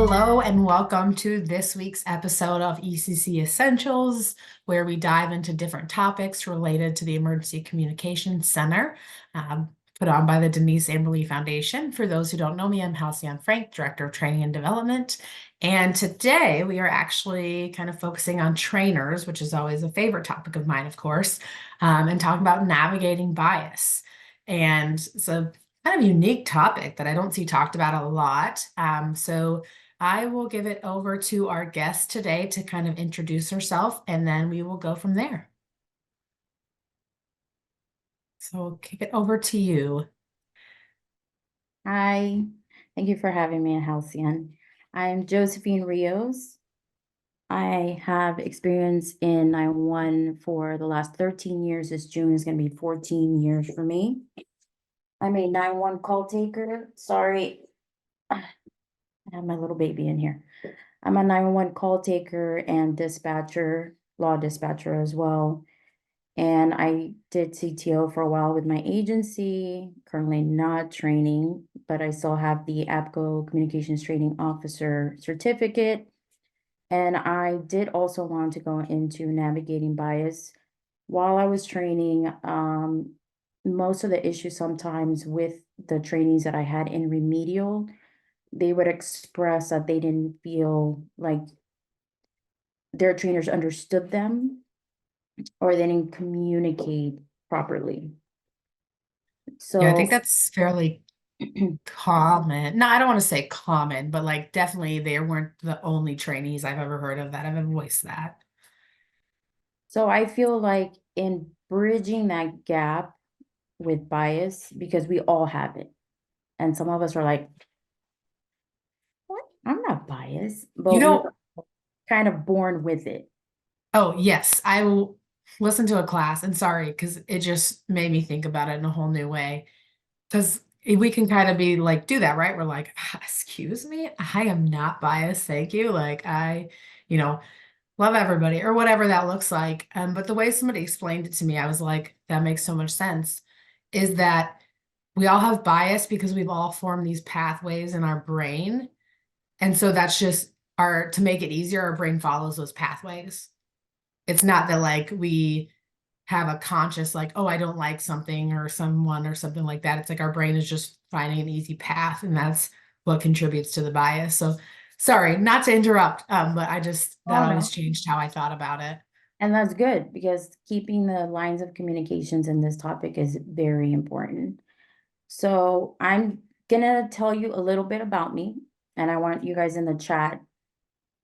Hello and welcome to this week's episode of ECC Essentials, where we dive into different topics related to the Emergency Communications Center, put on by the Denise Amberly Foundation. For those who don't know me, I'm Halcyon Frank, Director of Training and Development. And today we are actually kind of focusing on trainers, which is always a favorite topic of mine, of course, and talking about navigating bias. And so kind of unique topic that I don't see talked about a lot. So I will give it over to our guest today to kind of introduce herself, and then we will go from there. So I'll kick it over to you. Hi, thank you for having me, Halcyon. I'm Josephine Rios. I have experience in 911 for the last 13 years. This June is going to be 14 years for me. I'm a 911 call taker. Sorry, I have my little baby in here. I'm a 911 call taker and dispatcher, law dispatcher as well. And I did CTO for a while with my agency, currently not training, but I still have the APCO Communications Training Officer certificate. And I did also want to go into navigating bias. While I was training, most of the issues sometimes with the trainings that I had in remedial, they would express that they didn't feel like their trainers understood them or they didn't communicate properly. Yeah, I think So, that's fairly common. No, I don't want to say common, but like definitely they weren't the only trainees I've ever heard of that have voiced that. so I feel like in bridging that gap with bias, because we all have it, and some of us are like, what? I'm not biased, You but we're know, kind of born with it. oh yes, I will listen to a class, and sorry, because it just made me think about it in a whole new way. Because we can kind of be like, do that, right? We're like, excuse me, I am not biased. Thank you. Like, you know, love everybody or whatever that looks like. But the way somebody explained it to me, I was like, that makes so much sense. Is that we all have bias because we've all formed these pathways in our brain. And so that's just to make it easier, our brain follows those pathways. It's not that like we have a conscious like, oh, I don't like something or someone or something like that. It's like our brain is just finding an easy path, and that's what contributes to the bias. So sorry, not to interrupt, but that Oh always no. changed how I thought about it. And that's good because keeping the lines of communications in this topic is very important. So I'm gonna tell you a little bit about me, and I want you guys in the chat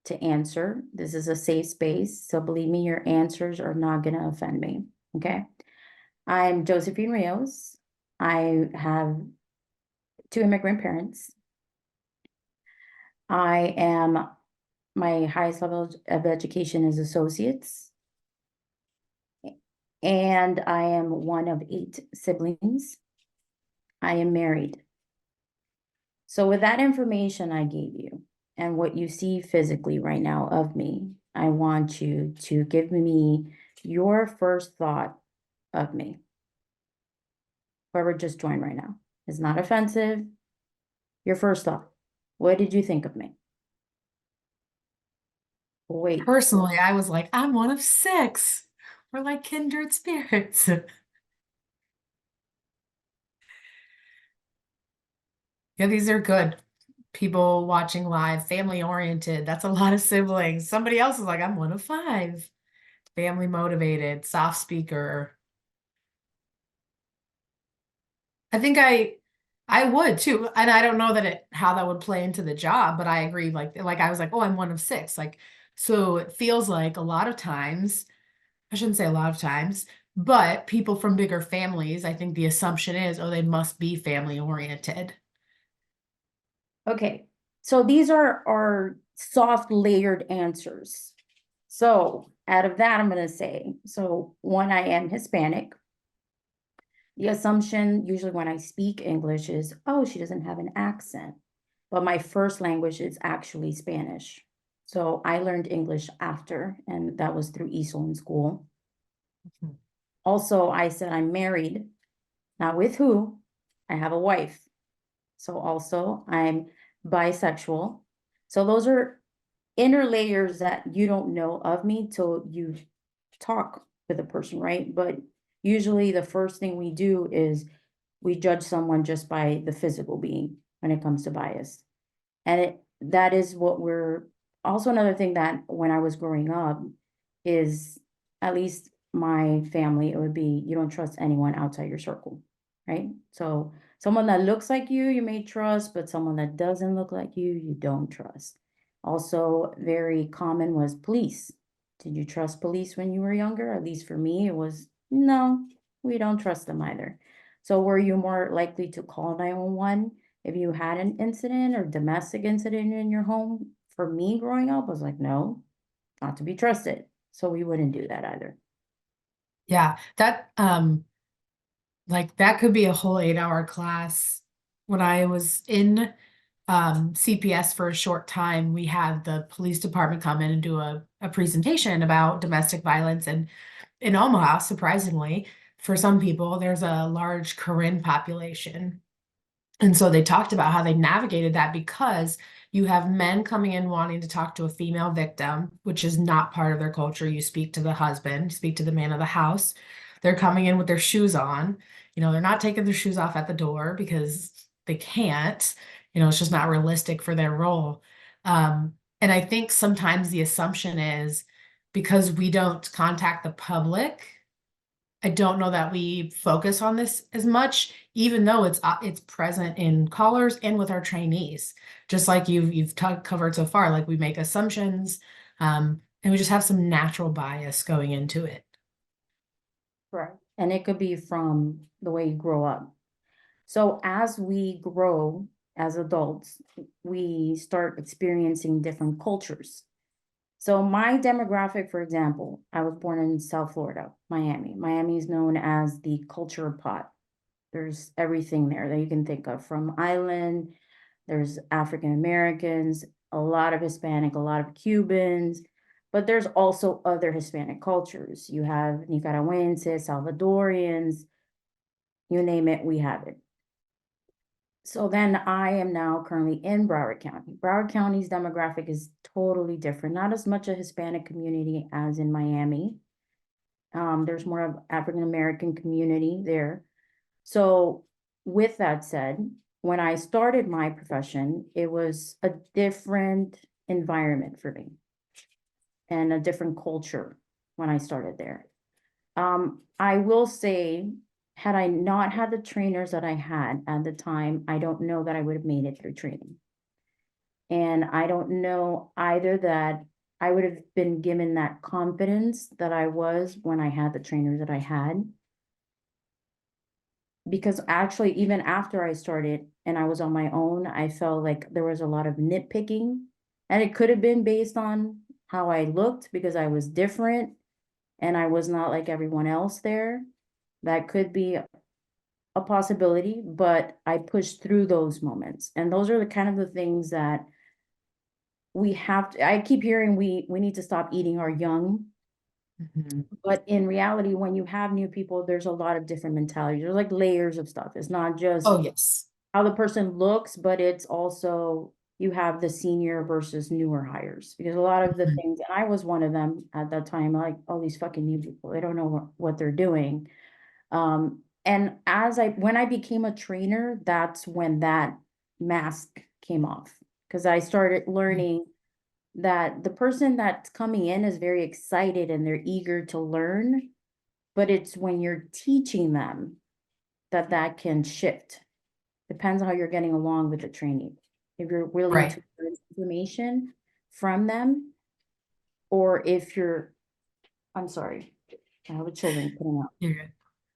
to answer. This is a safe space, so believe me, your answers are not gonna offend me, okay? I'm Josephine Rios. I have two immigrant parents. My highest level of education is associates, and I am one of 8 siblings. I am married. So with that information I gave you and what you see physically right now of me, I want you to give me your first thought of me. Whoever just joined right now. It's not offensive. Your first thought. What did you think of me? Wait. Personally, I was like, I'm one of 6. We're like kindred spirits. Yeah, these are good. People watching live, family oriented. That's a lot of siblings. Somebody else is like, I'm one of 5. Family motivated, soft speaker. I think I would too. And I don't know that how that would play into the job, but I agree. Like I was like, oh, I'm one of 6. Like, so it feels like a lot of times, I shouldn't say a lot of times, but people from bigger families, I think the assumption is, oh, they must be family oriented. Okay. So these are our soft layered answers. So out of that, I'm going to say, so one, I am Hispanic. The assumption usually when I speak English is, oh, she doesn't have an accent. But my first language is actually Spanish. So I learned English after, and that was through ESOL in school. Mhm. Also, I said I'm married, not with who, I have a wife. So also I'm bisexual. So those are inner layers that you don't know of me till you talk with a person, right? But usually the first thing we do is we judge someone just by the physical being when it comes to bias. And that is what we're also another thing that when I was growing up is at least my family, it would be you don't trust anyone outside your circle, right? So someone that looks like you may trust, but someone that doesn't look like you don't trust. Also, very common was police. Did you trust police when you were younger? At least for me, it was no, we don't trust them either. So were you more likely to call 911 if you had an incident or domestic incident in your home? For me growing up, I was like, no, not to be trusted. So we wouldn't do that either. Yeah, that like that could be a whole 8-hour class. When I was in CPS for a short time, we had the police department come in and do a presentation about domestic violence. And in Omaha, surprisingly, for some people, there's a large Karen population. And so they talked about how they navigated that because you have men coming in wanting to talk to a female victim, which is not part of their culture. You speak to the husband, you speak to the man of the house. They're coming in with their shoes on. They're not taking their shoes off at the door because they can't. It's just not realistic for their role. And I think sometimes the assumption is because we don't contact the public, I don't know that we focus on this as much, even though it's present in callers and with our trainees. Just like you've covered so far, like we make assumptions, and we just have some natural bias going into it. Right. And it could be from the way you grow up. So as we grow as adults, we start experiencing different cultures. So my demographic, for example, I was born in South Florida, Miami. Miami is known as the culture pot. There's everything there that you can think of from island, there's African Americans, a lot of Hispanic, a lot of Cubans, but there's also other Hispanic cultures. You have Nicaraguenses, Salvadorians, you name it, we have it. So then I am now currently in Broward County. Broward County's demographic is totally different, not as much a Hispanic community as in Miami. There's more of African American community there. So with that said, when I started my profession, it was a different environment for me and a different culture when I started there. I will say, had I not had the trainers that I had at the time, I don't know that I would have made it through training. And I don't know either that I would have been given that confidence that I was when I had the trainers that I had. Because actually, even after I started and I was on my own, I felt like there was a lot of nitpicking. And it could have been based on how I looked because I was different and I was not like everyone else there. That could be a possibility, but I pushed through those moments. And those are the kind of the things that we have to, I keep hearing we need to stop eating our young. Mhm. But in reality, when you have new people, there's a lot of different mentalities. There's like layers of stuff. It's not just Oh, yes. how the person looks, but it's also you have the senior versus newer hires. Because a lot of the Mhm. things, and I was one of them at that time, like all these fucking new people, they don't know what they're doing. And when I became a trainer, that's when that mask came off. Because I started learning that the person that's coming in is very excited and they're eager to learn, but it's when you're teaching them that that can shift. Depends on how you're getting along with the training. If you're willing Right. to learn information from them, or if you're, I'm sorry, I have a children putting out. You're good.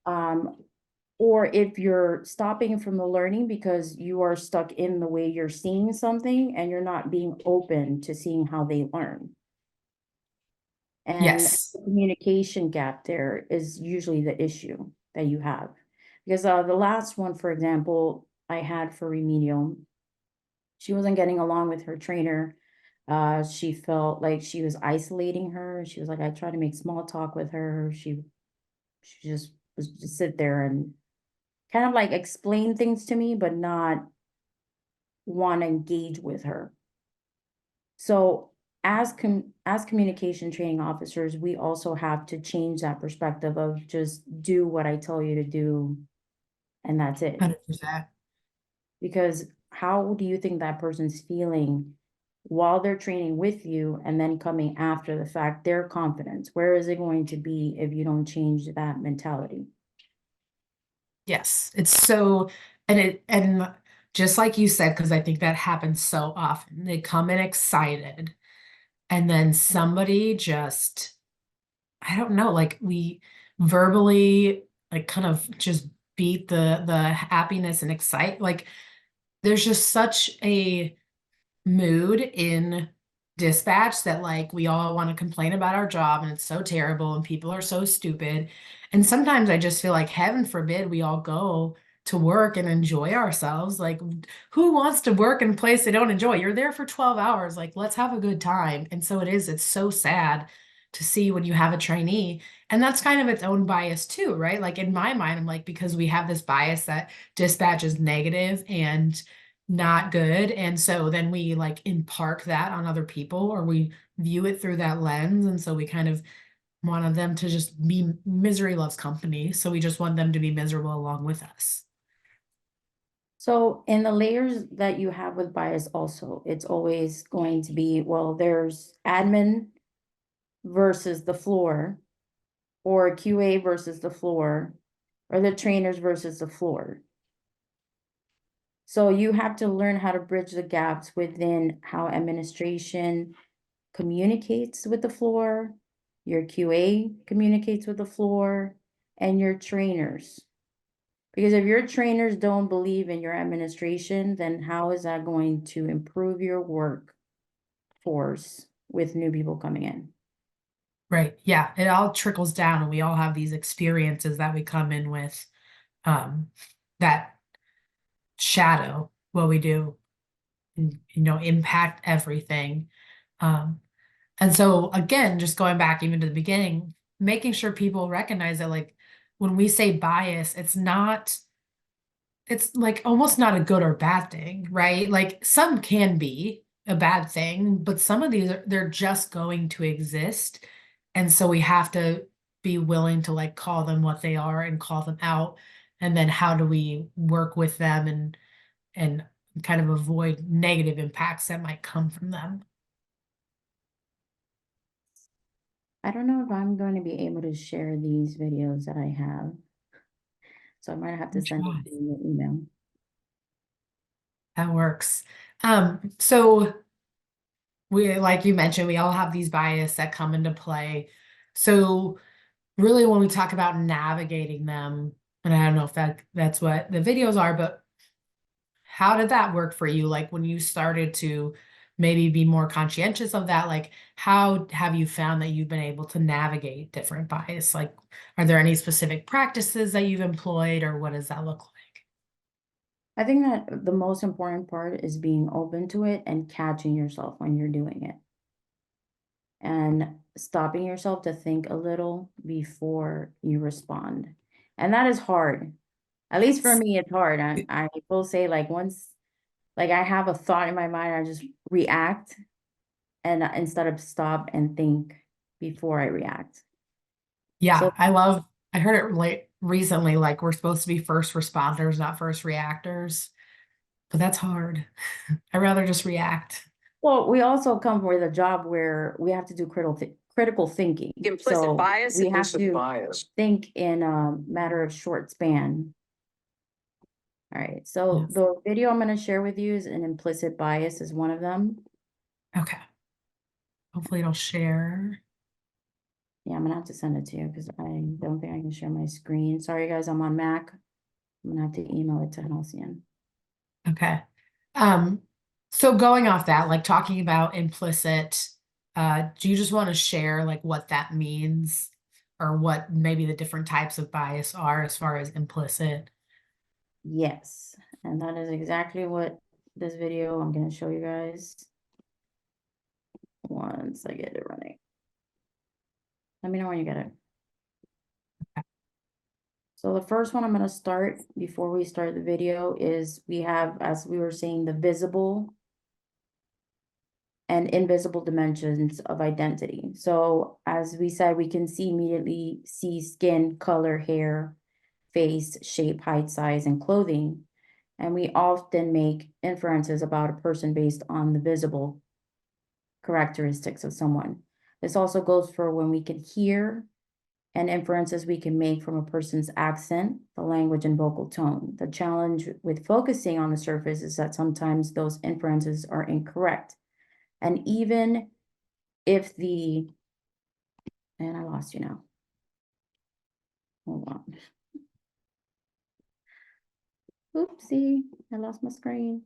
Um, or if you're stopping from the learning because you are stuck in the way you're seeing something and you're not being open to seeing how they learn. And Yes. the communication gap there is usually the issue that you have. Because the last one, for example, I had for remedial, she wasn't getting along with her trainer. She felt like she was isolating her. She was like, I tried to make small talk with her. She just was just sit there and kind of like explain things to me, but not want to engage with her. So as communication training officers, we also have to change that perspective of just do what I tell you to do, and that's it. 100%. Because how do you think that person's feeling while they're training with you and then coming after the fact, their confidence? Where is it going to be if you don't change that mentality? Yes, it's so, and just like you said, because I think that happens so often. They come in excited, and then somebody just, I don't know, like we verbally like kind of just beat the happiness and excite. Like there's just such a mood in dispatch that like we all want to complain about our job and it's so terrible and people are so stupid. And sometimes I just feel like heaven forbid we all go to work and enjoy ourselves. Like who wants to work in a place they don't enjoy? You're there for 12 hours. Like let's have a good time. And so it's so sad to see when you have a trainee. And that's kind of its own bias too, right? Like in my mind, I'm like, because we have this bias that dispatch is negative and not good. And so then we like impart that on other people or we view it through that lens. And so we kind of wanted them to just be misery loves company. So we just want them to be miserable along with us. So in the layers that you have with bias also, it's always going to be, well, there's admin versus the floor, or QA versus the floor, or the trainers versus the floor. So you have to learn how to bridge the gaps within how administration communicates with the floor, your QA communicates with the floor, and your trainers. Because if your trainers don't believe in your administration, then how is that going to improve your workforce with new people coming in? Right. Yeah. It all trickles down and we all have these experiences that we come in with um that shadow what we do and impact everything. Um And so again, just going back even to the beginning, making sure people recognize that like when we say bias, it's like almost not a good or bad thing, right? Like some can be a bad thing, but some of these they're just going to exist. And so we have to be willing to like call them what they are and call them out. And then how do we work with them and kind of avoid negative impacts that might come from them? I don't know if I'm going to be able to share these videos that I have. So I might have to send it Try. to you in email. That works. So we, like you mentioned, we all have these bias that come into play. So really when we talk about navigating them, and I don't know if that's what the videos are, but how did that work for you? Like when you started to maybe be more conscientious of that, like how have you found that you've been able to navigate different bias? Like, are there any specific practices that you've employed, or what does that look like? I think that the most important part is being open to it and catching yourself when you're doing it and stopping yourself to think a little before you respond. And that is hard. At least for me, it's hard. I will say like once like I have a thought in my mind, I just react and instead of stop and think before I react. So Yeah, I heard it like recently, like we're supposed to be first responders, not first reactors, but that's hard. I'd rather just react. well, we also come with a job where we have to do critical thinking. Implicit bias. We have Implicit to bias. think in a matter of short span. All right, so Yes. the video I'm going to share with you is an implicit bias is one of them. Okay. Hopefully it'll share. Yeah, I'm gonna have to send it to you because I don't think I can share my screen. Sorry, guys, I'm on Mac. I'm gonna have to email it to Halcyon. Okay. Um, so going off that, like talking about implicit, do you just want to share like what that means or what maybe the different types of bias are as far as implicit? Yes, and that is exactly what this video I'm gonna show you guys once I get it running. Let me know when you get it. So the first one I'm gonna start before we start the video is we have, as we were saying, the visible and invisible dimensions of identity. So as we said, we can immediately see skin, color, hair, face, shape, height, size, and clothing. And we often make inferences about a person based on the visible characteristics of someone. This also goes for when we can hear, and inferences we can make from a person's accent, the language, and vocal tone. The challenge with focusing on the surface is that sometimes those inferences are incorrect. And even if and I lost you now. Hold on. Oopsie, I lost my screen.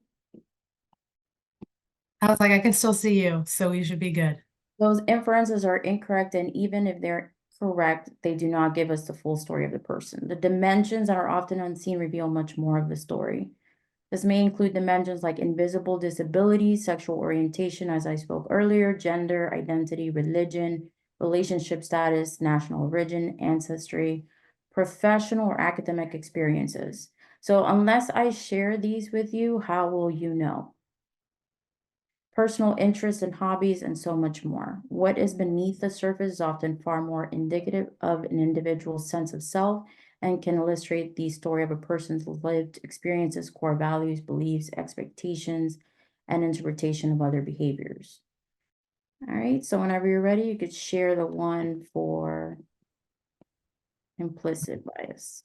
I was like, I can still see you, so we should be good. Those inferences are incorrect, and even if they're correct, they do not give us the full story of the person. The dimensions that are often unseen reveal much more of the story. This may include dimensions like invisible disabilities, sexual orientation, as I spoke earlier, gender, identity, religion, relationship status, national origin, ancestry, professional or academic experiences. So unless I share these with you, how will you know? Personal interests and hobbies, and so much more. What is beneath the surface is often far more indicative of an individual's sense of self and can illustrate the story of a person's lived experiences, core values, beliefs, expectations, and interpretation of other behaviors. All right, so whenever you're ready, you could share the one for implicit bias.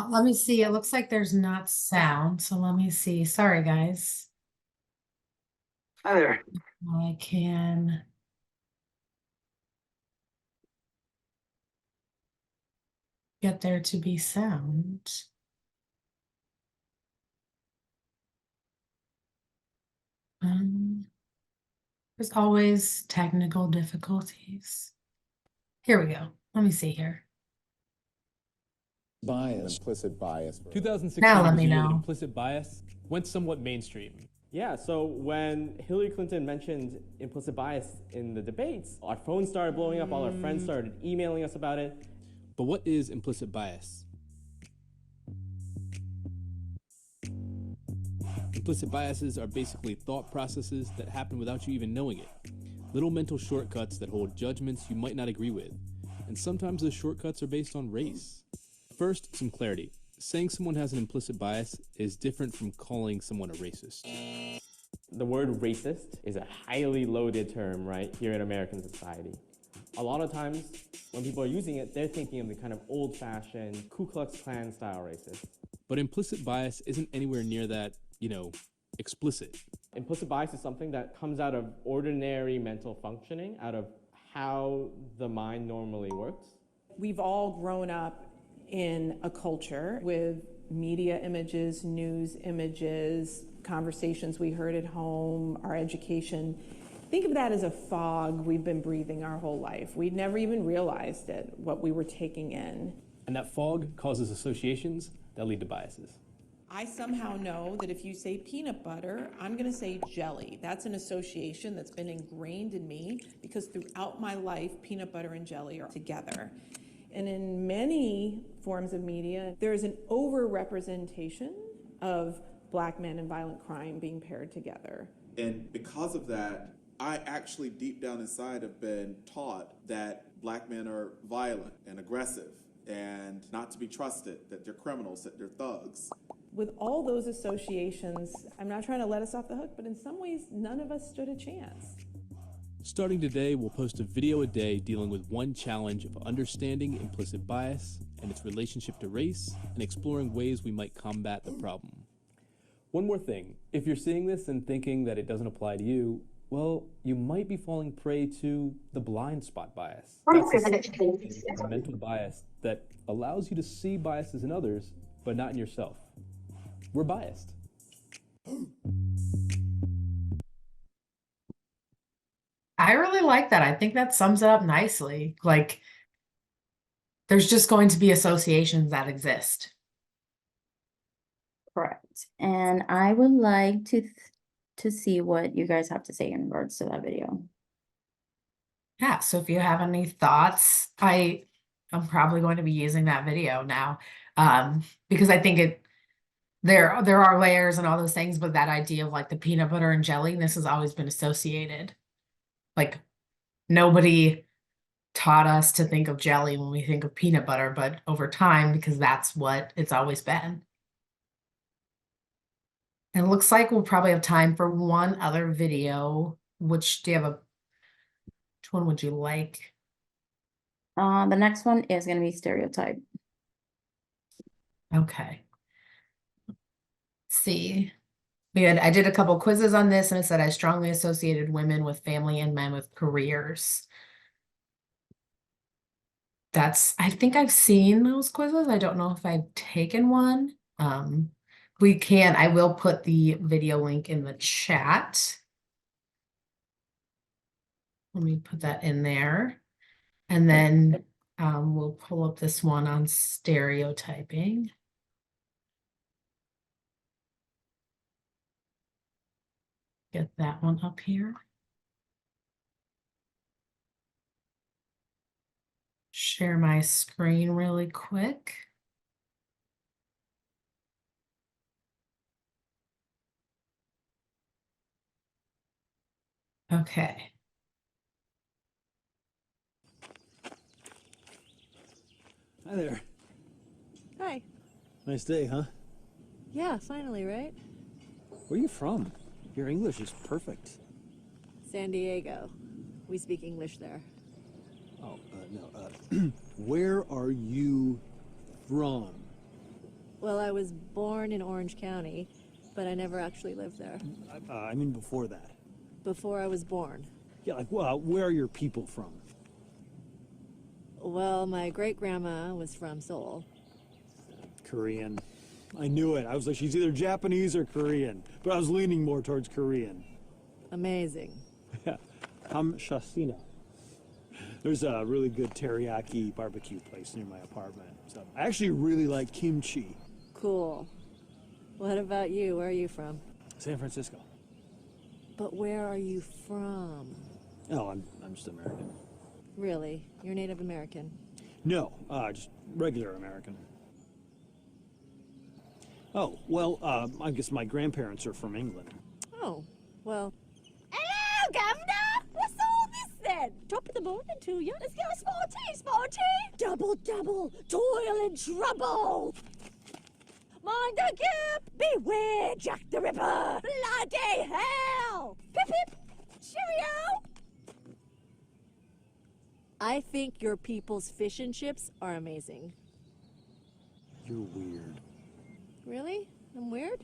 Let me see. It looks like there's not sound, so let me see. Sorry, guys. Hi there. I can get there to be sound. There's always technical difficulties. Here we go. Let me see here. Bias, implicit bias. 2016 Now let was me a year that know. implicit bias went somewhat mainstream. Yeah, so when Hillary Clinton mentioned implicit bias in the debates, our phones started blowing up, all our friends started emailing us about it. But what is implicit bias? Implicit biases are basically thought processes that happen without you even knowing it. Little mental shortcuts that hold judgments you might not agree with. And sometimes those shortcuts are based on race. First, some clarity. Saying someone has an implicit bias is different from calling someone a racist. The word racist is a highly loaded term, right, here in American society. A lot of times, when people are using it, they're thinking of the kind of old-fashioned Ku Klux Klan style racist. But implicit bias isn't anywhere near that, explicit. Implicit bias is something that comes out of ordinary mental functioning, out of how the mind normally works. We've all grown up in a culture with media images, news images, conversations we heard at home, our education. Think of that as a fog we've been breathing our whole life. We'd never even realized it, what we were taking in. And that fog causes associations that lead to biases. I somehow know that if you say peanut butter, I'm going to say jelly. That's an association that's been ingrained in me because throughout my life, peanut butter and jelly are together. And in many forms of media, there is an over-representation of Black men and violent crime being paired together. And because of that, I actually deep down inside have been taught that Black men are violent and aggressive and not to be trusted, that they're criminals, that they're thugs. With all those associations, I'm not trying to let us off the hook, but in some ways, none of us stood a chance. Starting today, we'll post a video a day dealing with one challenge of understanding implicit bias and its relationship to race and exploring ways we might combat the problem. One more thing, if you're seeing this and thinking that it doesn't apply to you, Well, you might be falling prey to the blind spot bias. That's a mental bias that allows you to see biases in others, but not in yourself. We're biased. I really like that. I think that sums it up nicely. Like, there's just going to be associations that exist. Correct. And I would like to see what you guys have to say in regards to that video. Yeah, so if you have any thoughts, I'm probably going to be using that video now. Because I think there are layers and all those things, but that idea of like the peanut butter and jelly, this has always been associated. Like, nobody taught us to think of jelly when we think of peanut butter, but over time, because that's what it's always been. And it looks like we'll probably have time for one other video. Which which one would you like? The next one is going to be stereotype. Okay. Let's see. I did a couple quizzes on this, and it said I strongly associated women with family and men with careers. I think I've seen those quizzes. I don't know if I've taken one. I will put the video link in the chat. Let me put that in there. And then we'll pull up this one on stereotyping. Get that one up here. Share my screen really quick. Okay. Hi there. Hi. Nice day, huh? Yeah, finally, right? Where are you from? Your English is perfect. San Diego. We speak English there. Oh, no. Where are you from? Well, I was born in Orange County, but I never actually lived there. I mean before that. Before I was born. Yeah, like, well, where are your people from? Well, my great-grandma was from Seoul. Korean. I knew it. I was like, she's either Japanese or Korean, but I was leaning more towards Korean. Amazing. Yeah. Shasina. There's a really good teriyaki barbecue place near my apartment. So I actually really like kimchi. Cool. What about you? Where are you from? San Francisco. But where are you from? Oh, I'm just American. Really? You're Native American? No, just regular American. Oh, well, I guess my grandparents are from England. Oh, well. Hello, Governor! What's all this then? Top of the morning to you. Let's get a small tea. Double, toil and trouble. Mind the gap! Beware, Jack the Ripper! Bloody hell! Pip pip! Cheerio! I think your people's fish and chips are amazing. You're weird. Really? I'm weird?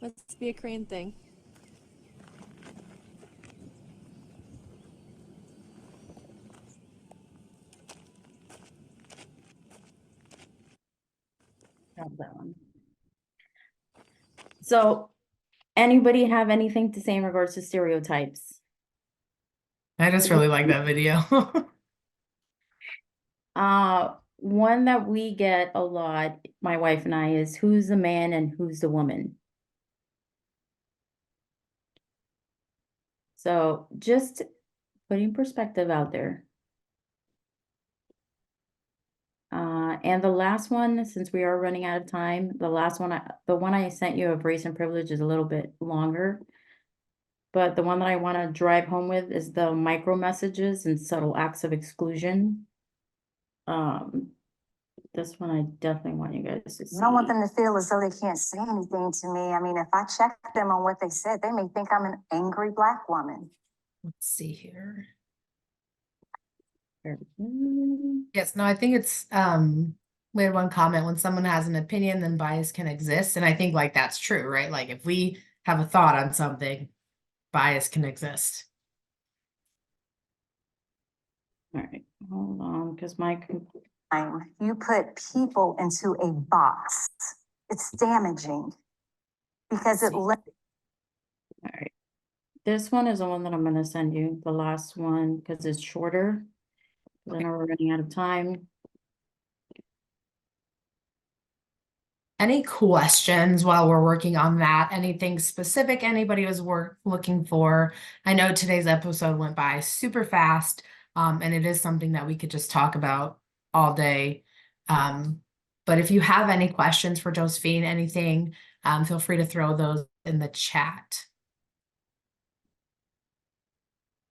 Must be a Korean thing. Have that one. So, anybody have anything to say in regards to stereotypes? I just really like that video. One that we get a lot, my wife and I, is who's the man and who's the woman. So just putting perspective out there. And the last one, since we are running out of time, the one I sent you of race and privilege is a little bit longer. But the one that I want to drive home with is the micro messages and subtle acts of exclusion. This one I definitely want you guys to see. I don't want them to feel as though they can't say anything to me. I mean, if I check them on what they said, they may think I'm an angry Black woman. Let's see here. Mm, Yes, no, I think it's we had one comment, when someone has an opinion, then bias can exist. And I think like that's true, right? Like if we have a thought on something, bias can exist. All right, hold on, because my, Time you put people into a box, it's damaging because it all right. This one is the one that I'm gonna send you, the last one, because it's shorter. 'Cause I know we're running out of time. Any questions while we're working on that? Anything specific anybody was looking for? I know today's episode went by super fast, and it is something that we could just talk about all day. But if you have any questions for Josephine, anything, feel free to throw those in the chat.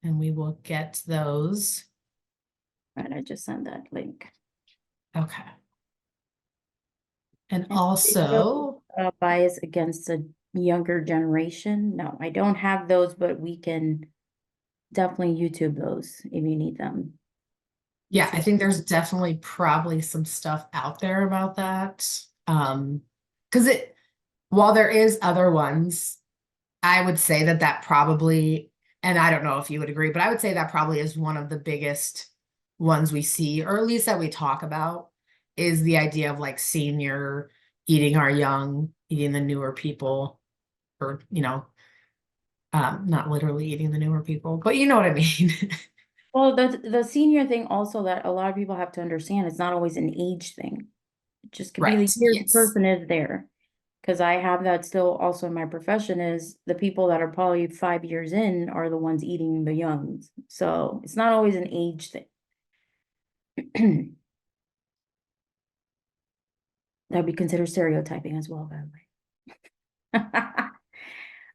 And we will get those. All right, I just sent that link. Okay. And And also, bias against the younger generation. No, I don't have those, but we can definitely YouTube those if you need them. yeah, I think there's definitely probably some stuff out there about that. Because while there is other ones, I would say that probably, and I don't know if you would agree, but I would say that probably is one of the biggest ones we see, or at least that we talk about, is the idea of like senior eating our young, eating the newer people, or, not literally eating the newer people, but you know what I mean. Well, the senior thing also that a lot of people have to understand, it's not always an age thing. It just could be Right, the year the yes. person is there. Because I have that still also in my profession, is the people that are probably 5 years in are the ones eating the youngs. So it's not always an age thing. That'd be considered stereotyping as well, by the way.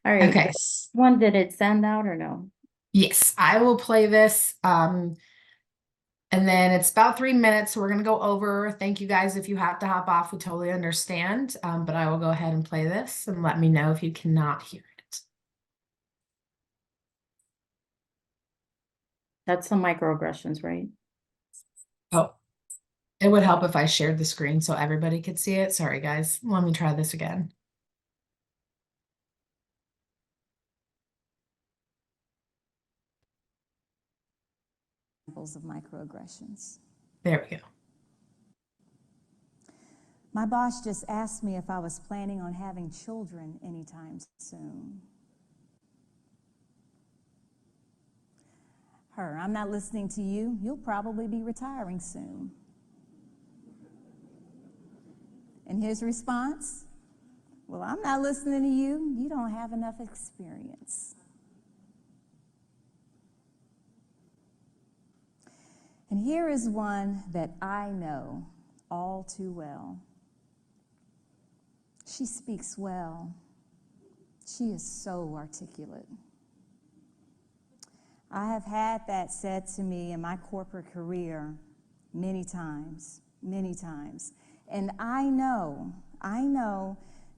All right. Okay. One, did it send out or no? Yes, I will play this. And then it's about 3 minutes, so we're gonna go over. Thank you guys. If you have to hop off, we totally understand. But I will go ahead and play this and let me know if you cannot hear it. That's some microaggressions, right? Oh, it would help if I shared the screen so everybody could see it. Sorry, guys. Let me try this again. Examples of microaggressions. There we go. My boss just asked me if I was planning on having children anytime soon. Her, I'm not listening to you. You'll probably be retiring soon. And his response, well, I'm not listening to you. You don't have enough experience. And here is one that I know all too well. She speaks well. She is so articulate. I have had that said to me in my corporate career many times. And I know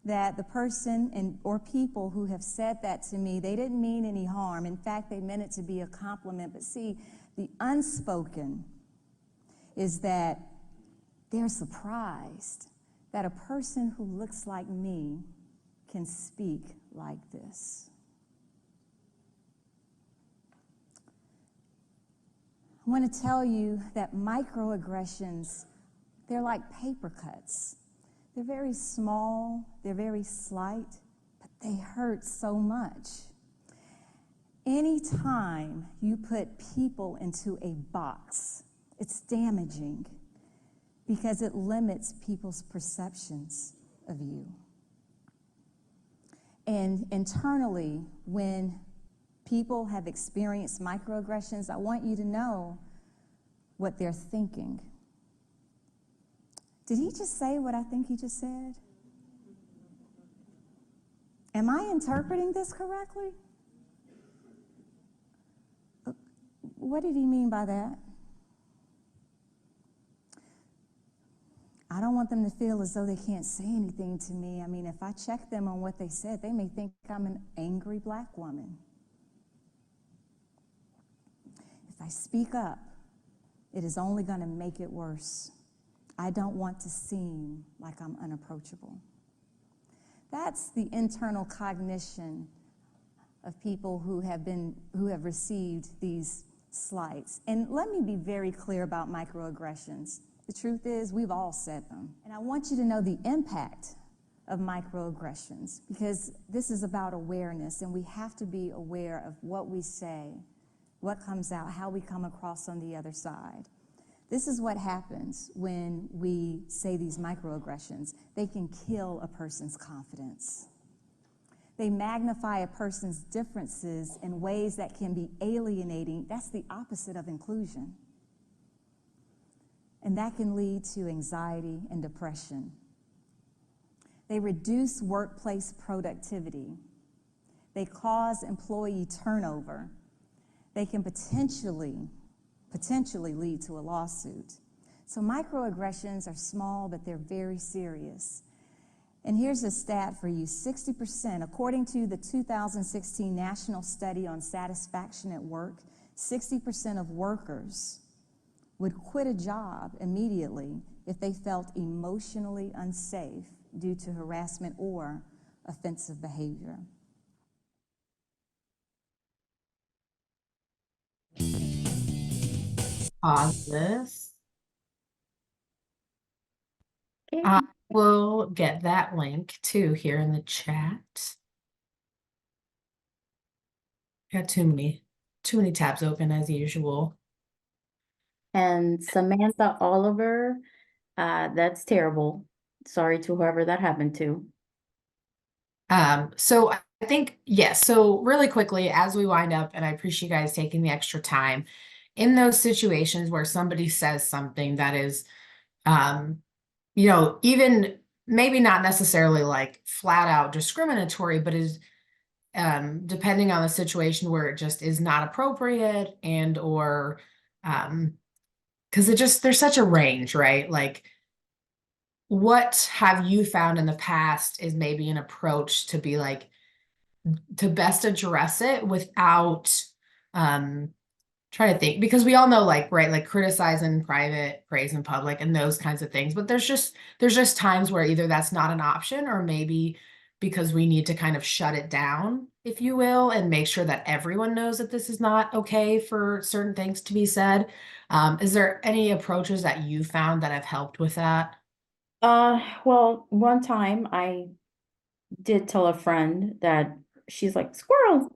that the person or people who have said that to me, they didn't mean any harm. In fact, they meant it to be a compliment. But see, the unspoken is that they're surprised that a person who looks like me can speak like this. I want to tell you that microaggressions, they're like paper cuts. They're very small, they're very slight, but they hurt so much. Anytime you put people into a box, it's damaging because it limits people's perceptions of you. And internally, when people have experienced microaggressions, I want you to know what they're thinking. Did he just say what I think he just said? Am I interpreting this correctly? What did he mean by that? I don't want them to feel as though they can't say anything to me. I mean, if I check them on what they said, they may think I'm an angry black woman. If I speak up, it is only going to make it worse. I don't want to seem like I'm unapproachable. That's the internal cognition of people who have received these slights. And let me be very clear about microaggressions. The truth is, we've all said them. And I want you to know the impact of microaggressions, because this is about awareness, and we have to be aware of what we say, what comes out, how we come across on the other side. This is what happens when we say these microaggressions. They can kill a person's confidence. They magnify a person's differences in ways that can be alienating. That's the opposite of inclusion. And that can lead to anxiety and depression. They reduce workplace productivity. They cause employee turnover. They can potentially lead to a lawsuit. So microaggressions are small, but they're very serious. And here's a stat for you. 60%, according to the 2016 National Study on Satisfaction at Work, 60% of workers would quit a job immediately if they felt emotionally unsafe due to harassment or offensive behavior. Pause this. Okay. I will get that link too here in the chat. Got too many tabs open as usual. And Samantha Oliver, that's terrible. Sorry to whoever that happened to. So I think, yes, so really quickly as we wind up, and I appreciate you guys taking the extra time, in those situations where somebody says something that is, you know, even maybe not necessarily like flat out discriminatory, but is depending on the situation where it just is not appropriate and or because there's such a range, right? Like, what have you found in the past is maybe an approach to be like to best address it without trying to think, because we all know, like, right, like criticize in private, praise in public, and those kinds of things, but there's just times where either that's not an option, or maybe because we need to kind of shut it down, if you will, and make sure that everyone knows that this is not okay for certain things to be said. Is there any approaches that you found that have helped with that? Well, one time I did tell a friend that she's like, squirrel,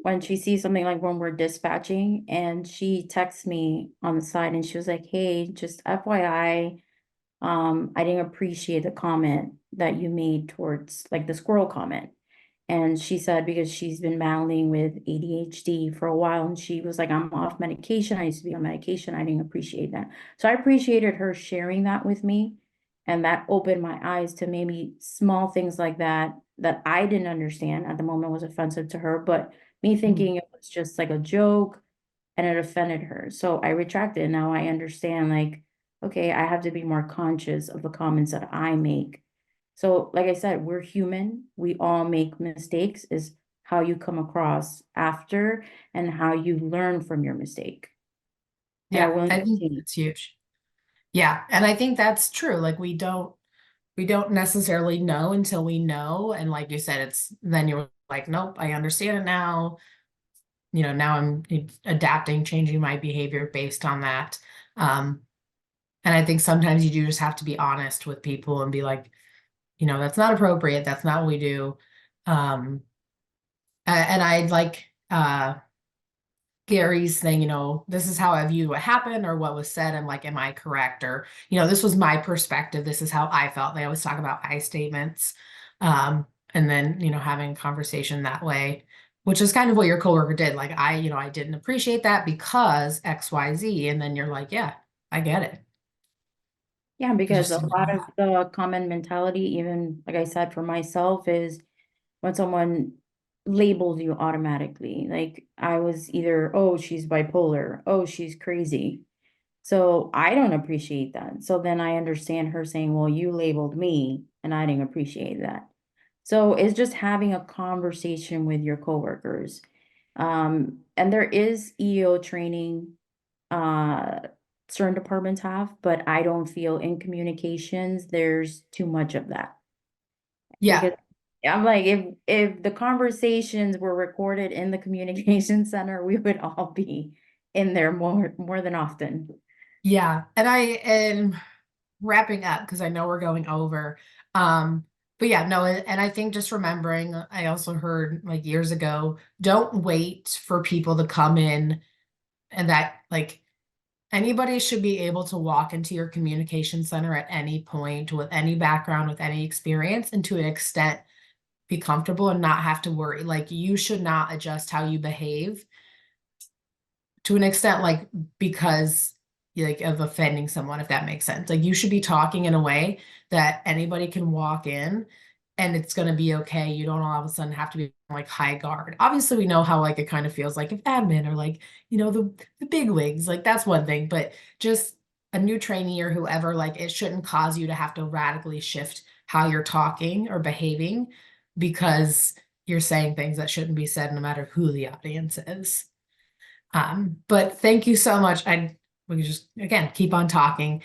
when she sees something, like when we're dispatching, and she texts me on the side and she was like, hey, just FYI, I didn't appreciate the comment that you made towards like the squirrel comment. And she said, because she's been battling with ADHD for a while, and she was like, I'm off medication. I used to be on medication. I didn't appreciate that. So I appreciated her sharing that with me. And that opened my eyes to maybe small things like that, that I didn't understand at the moment was offensive to her. But me thinking it was just like a joke and it offended her. So I retracted. Now I understand, like, okay, I have to be more conscious of the comments that I make. So, like I said, we're human. We all make mistakes. Is how you come across after and how you learn from your mistake. Yeah, And I think it's huge. Yeah, and I think that's true. Like, we don't necessarily know until we know, and like you said, it's then you're like, nope, I understand it now. You know, now I'm adapting, changing my behavior based on that. And I think sometimes you do just have to be honest with people and be like, you know, that's not appropriate. That's not what we do. And I like Gary's thing, you know, this is how I view what happened or what was said. I'm like, am I correct? Or, you know, this was my perspective. This is how I felt. They always talk about I statements. And then, you know, having a conversation that way, which is kind of what your coworker did. Like, you know, I didn't appreciate that because XYZ. And then you're like, yeah, I get it. yeah, because Just a lot of the common mentality, even like I said, for myself, is when someone labels you automatically. Like I was either, oh, she's bipolar, oh, she's crazy. So I don't appreciate that. So then I understand her saying, well, you labeled me and I didn't appreciate that. So it's just having a conversation with your coworkers. And there is EO training, certain departments have, but I don't feel in communications, there's too much of that. yeah. Because I'm like, if the conversations were recorded in the communication center, we would all be in there more than often. Yeah, and I am wrapping up because I know we're going over. But yeah, no, and I think just remembering, I also heard like years ago, don't wait for people to come in, and that like anybody should be able to walk into your communication center at any point with any background, with any experience, and to an extent be comfortable and not have to worry. Like you should not adjust how you behave to an extent, like because like of offending someone, if that makes sense. Like you should be talking in a way that anybody can walk in and it's going to be okay. You don't all of a sudden have to be like high guard. Obviously, we know how like it kind of feels like if admin or like, the big wigs, like that's one thing, but just a new trainee or whoever, like it shouldn't cause you to have to radically shift how you're talking or behaving because you're saying things that shouldn't be said no matter who the audience is. But thank you so much. We can just again keep on talking.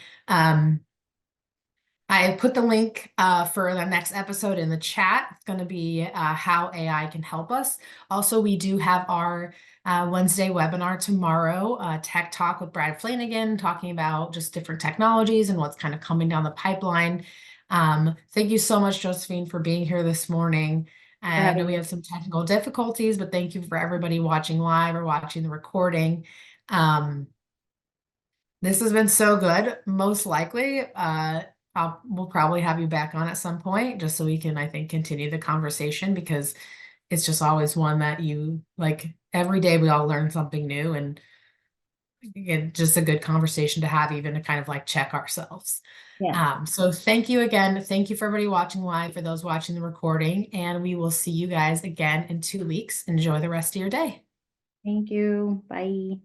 I put the link for the next episode in the chat. It's going to be how AI can help us. Also, we do have our Wednesday webinar tomorrow, Tech Talk with Brad Flanagan, talking about just different technologies and what's kind of coming down the pipeline. Thank you so much, Josephine, for being here this morning. I know we have some technical difficulties, but thank you for everybody watching live or watching the recording. This has been so good. Most likely, we'll probably have you back on at some point just so we can, I think, continue the conversation because it's just always one that you like every day we all learn something new and again, just a good conversation to have even to kind of like check ourselves. Yeah. So thank you again. Thank you for everybody watching live, for those watching the recording, and we will see you guys again in 2 weeks. Enjoy the rest of your day. Thank you. Bye.